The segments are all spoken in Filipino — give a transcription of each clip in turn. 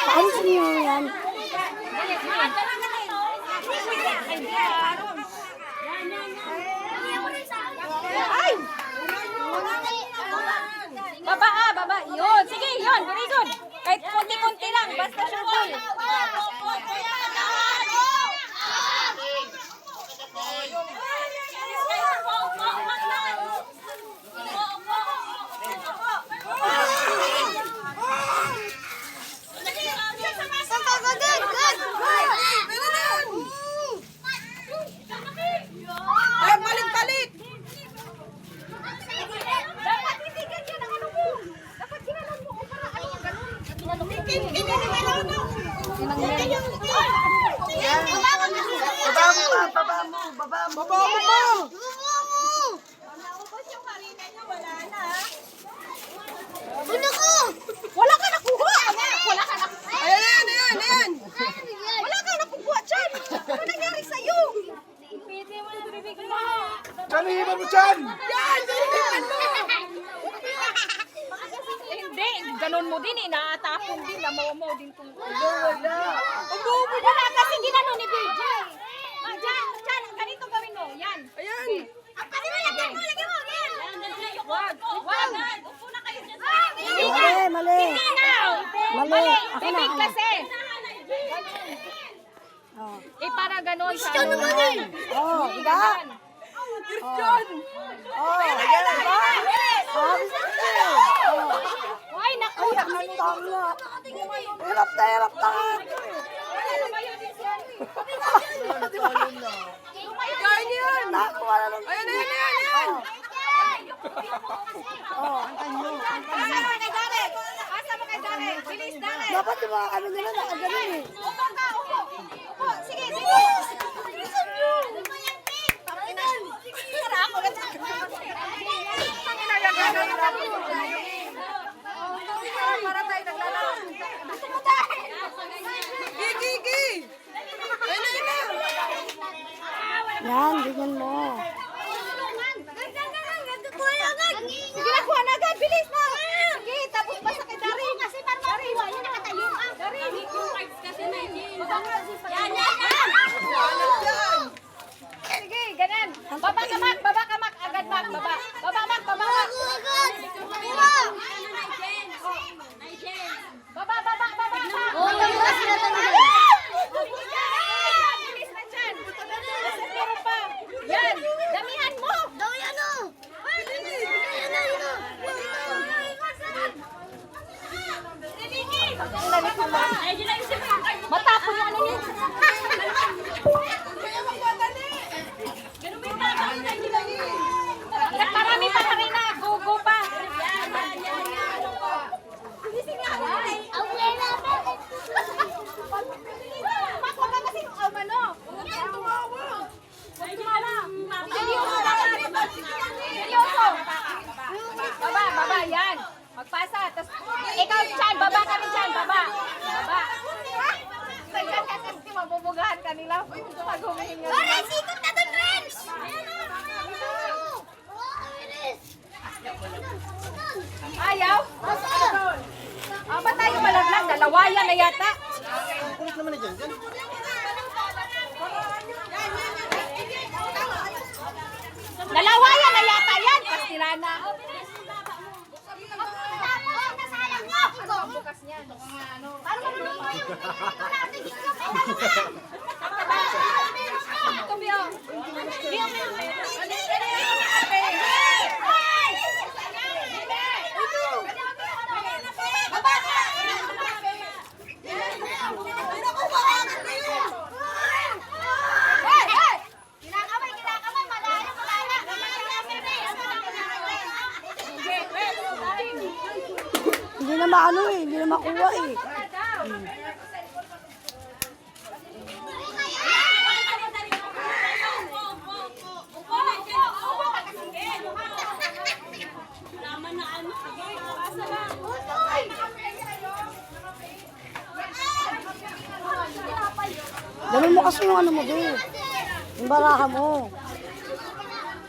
Paalisin niyo yan. Ay! Baba baba. Yun. Sige, yun. Very good. Kahit konti-konti lang. Basta sure ball. Balik-balik! Dapat titigan yan ang ano mo. Dapat ginalan mo. Para ano yung ganun. Baba mo! Wala ka nakuha. Wala ka nakuha. Ayan! Wala ka nakuha dyan. Ano nangyari sa'yo? Pwede mo na bibig mo. Kanihiman mo dyan! Hindi, ganun mo din eh. Naatapon din. Namaw din kung wala kasi ginano ni BJ. Diyan, ganito gawin mo. Yan. Ayan! Kasi lagyan mo. Yan. Wag. Upo na kayo dyan. Mali. Hindi na. Mali. Ako na. Bibig kasi. Oh. Para ganun sa ano. Oh, diba? Christian! Oh, ayan ba? Sabi sa iyo. Oh. Ay, naku. Ay, tanga. Hirap na. Kaya niya yan! Nakuha na lang. Ayan! Oh. Asa mo kay Dare? Bilis, Dare. Dapat yung mga ano nila nakaganon eh. Upo ka, upo. Sige. Tara, ako na. Para tayo naglalaro. Gigi! Ayan! Yan, ganyan mo. Sige na, kuha na agad. Bilis na. Sige, tapos basta kay Dari. Kasi parang yan nakatayo ka. Dari. Yan. Sige, ganun. Baba ka, Mak. Agad, Mak. Baba. Baba, Mak. Baba. Bilis na dyan. Meron pa. Yan. Damihan mo. Matapon yung ano yun. Marami pa rin na. Go pa. Wag ka kasi umano. Seryoso. Baba, yan. Magpasa. Tapos, ikaw dyan, baba kami dyan, baba. Sagyan ka kasi mabubugahan kanila. Pag humihinga. Sikot na doon, friends! Ayaw? Ba't tayo malaglag? Dalawayan na yata. Dalawayan na yata yan. Pastirana. Bukas niyan. Ito, Bio. Hindi na maano eh, hindi na makuha eh. Ganun mo kasi yung ano mo doon. Yung baraha mo.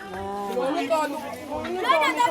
Yan. Ano ka?